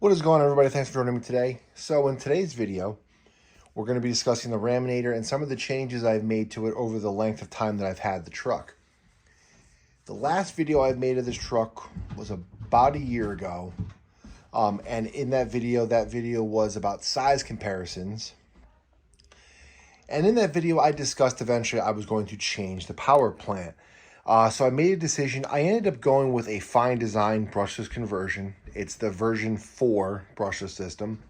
What is going on, everybody? Thanks for joining me today. So in today's video, we're going to be discussing the Raminator and some of the changes I've made to it over the length of time that I've had the truck. The last video I've made of this truck was about a year ago. And in that video was about size comparisons. And in that video, I discussed eventually I was going to change the power plant. So I made a decision. I ended up going with a fine design brushless conversion. It's the version 4 brushless system.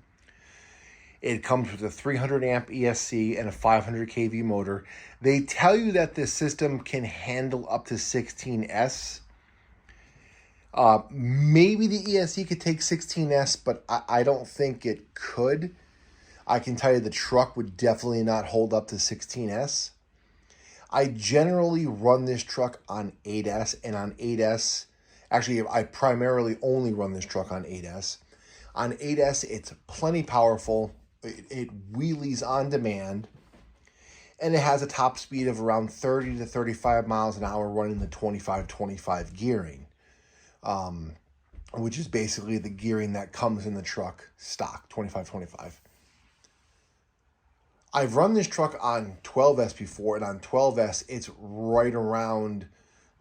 It comes with a 300 amp ESC and a 500 kV motor. They tell you that this system can handle up to 16S. Maybe the ESC could take 16S, but I don't think it could. I can tell you the truck would definitely not hold up to 16S. I generally run this truck on 8S, and on 8S, actually I primarily only run this truck on 8S. On 8S, it's plenty powerful. It wheelies on demand, and it has a top speed of around 30 to 35 miles an hour running the 25-25 gearing, which is basically the gearing that comes in the truck stock, 25-25. I've run this truck on 12S before, and on 12S, it's right around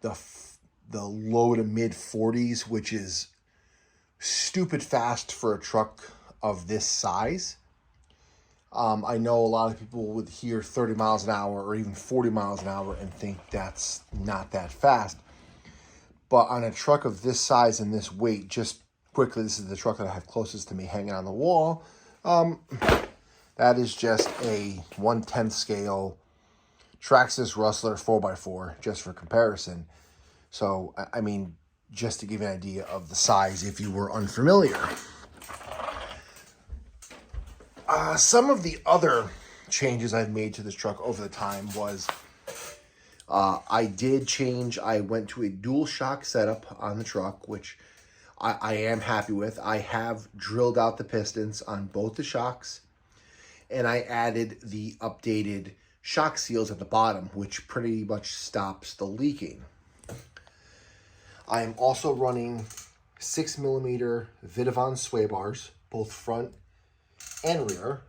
the low to mid 40s, which is stupid fast for a truck of this size. I know a lot of people would hear 30 miles an hour or even 40 miles an hour and think that's not that fast. But on a truck of this size and this weight, just quickly, this is the truck that I have closest to me hanging on the wall. That is just a 1/10 scale Traxxas Rustler 4x4, just for comparison. So, I mean, just to give you an idea of the size if you were unfamiliar. Some of the other changes I've made to this truck over the time was I went to a dual shock setup on the truck, which I am happy with. I have drilled out the pistons on both the shocks, and I added the updated shock seals at the bottom, which pretty much stops the leaking. I am also running 6mm Vidavon sway bars, both front and rear.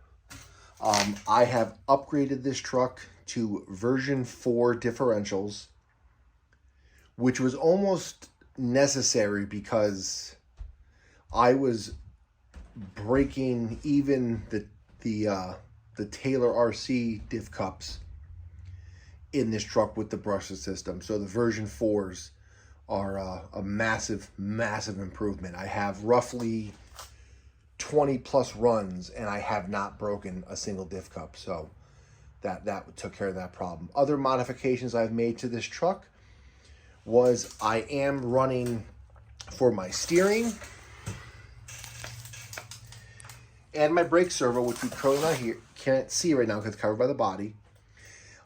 I have upgraded this truck to version 4 differentials, which was almost necessary because I was breaking even the Taylor RC diff cups in this truck with the brushless system. So the version 4s are a massive improvement. I have roughly 20 plus runs, and I have not broken a single diff cup. So that took care of that problem. Other modifications I've made to this truck was I am running for my steering and my brake servo, which we currently can't see right now because it's covered by the body.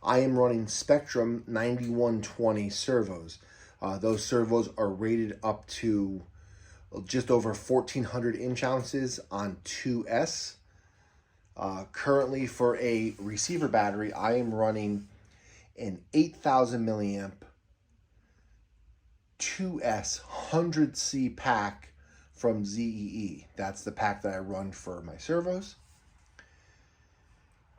I am running Spectrum 9120 servos. Those servos are rated up to just over 1,400 inch-ounces on 2S. Currently, for a receiver battery, I am running an 8,000 milliamp 2S 100C pack from ZEE. That's the pack that I run for my servos.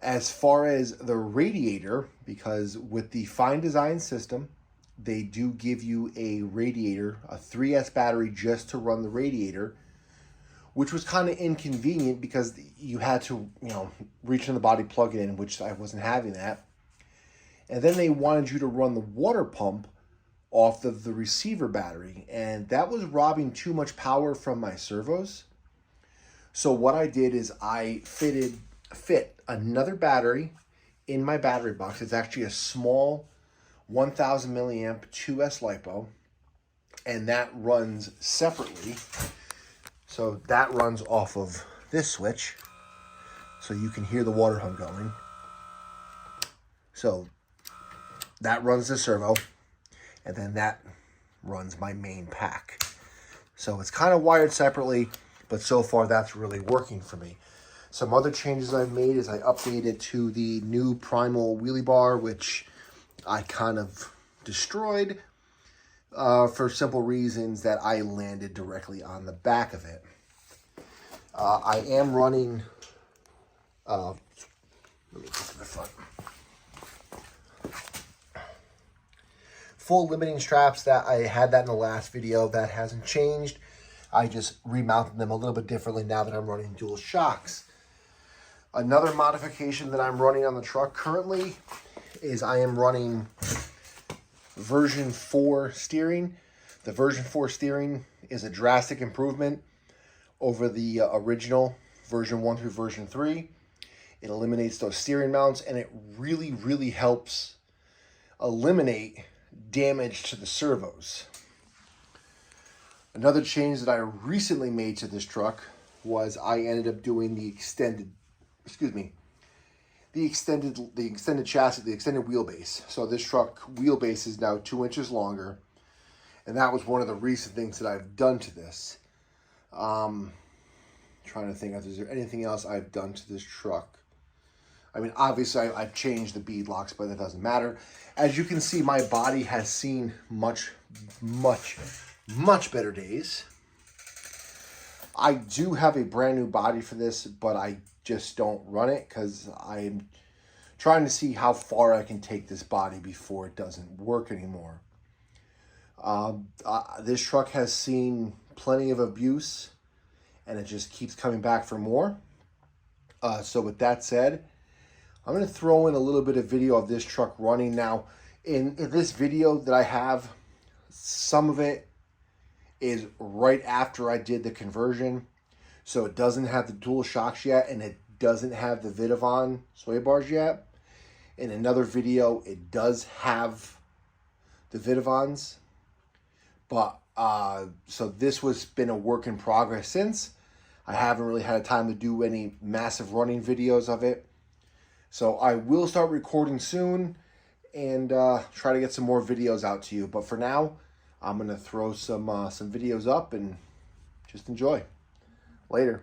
As far as the radiator, because with the fine design system, they do give you a radiator, a 3S battery just to run the radiator, which was kind of inconvenient because you had to, reach in the body, plug it in, which I wasn't having that. And then they wanted you to run the water pump off of the receiver battery, and that was robbing too much power from my servos. So what I did is I fit another battery in my battery box. It's actually a small 1,000 milliamp 2S LiPo, and that runs separately. So that runs off of this switch, so you can hear the water hum going. So that runs the servo, and then that runs my main pack. So it's kind of wired separately, but so far that's really working for me. Some other changes I've made is I updated to the new Primal wheelie bar, which I kind of destroyed for simple reasons that I landed directly on the back of it. I am running, let me get to the front. Full limiting straps. That I had that in the last video. That hasn't changed. I just remounted them a little bit differently now that I'm running dual shocks. Another modification that I'm running on the truck currently is I am running version 4 steering. The version 4 steering is a drastic improvement over the original version 1 through version 3. It eliminates those steering mounts, and it really, really helps eliminate damage to the servos. Another change that I recently made to this truck was I ended up doing the extended chassis, the extended wheelbase. So this truck wheelbase is now 2 inches longer, and that was one of the recent things that I've done to this. Trying to think, is there anything else I've done to this truck? I mean, obviously I've changed the bead locks, but that doesn't matter. As you can see, my body has seen much better days. I do have a brand new body for this, but I just don't run it because I'm trying to see how far I can take this body before it doesn't work anymore. This truck has seen plenty of abuse, and it just keeps coming back for more. So with that said, I'm going to throw in a little bit of video of this truck running. Now, in this video that I have, some of it is right after I did the conversion. So it doesn't have the dual shocks yet, and it doesn't have the Vidavon sway bars yet. In another video, it does have the Vidavons. But, so this was been a work in progress since. I haven't really had time to do any massive running videos of it. So I will start recording soon and try to get some more videos out to you. But for now, I'm going to throw some videos up and just enjoy. Later.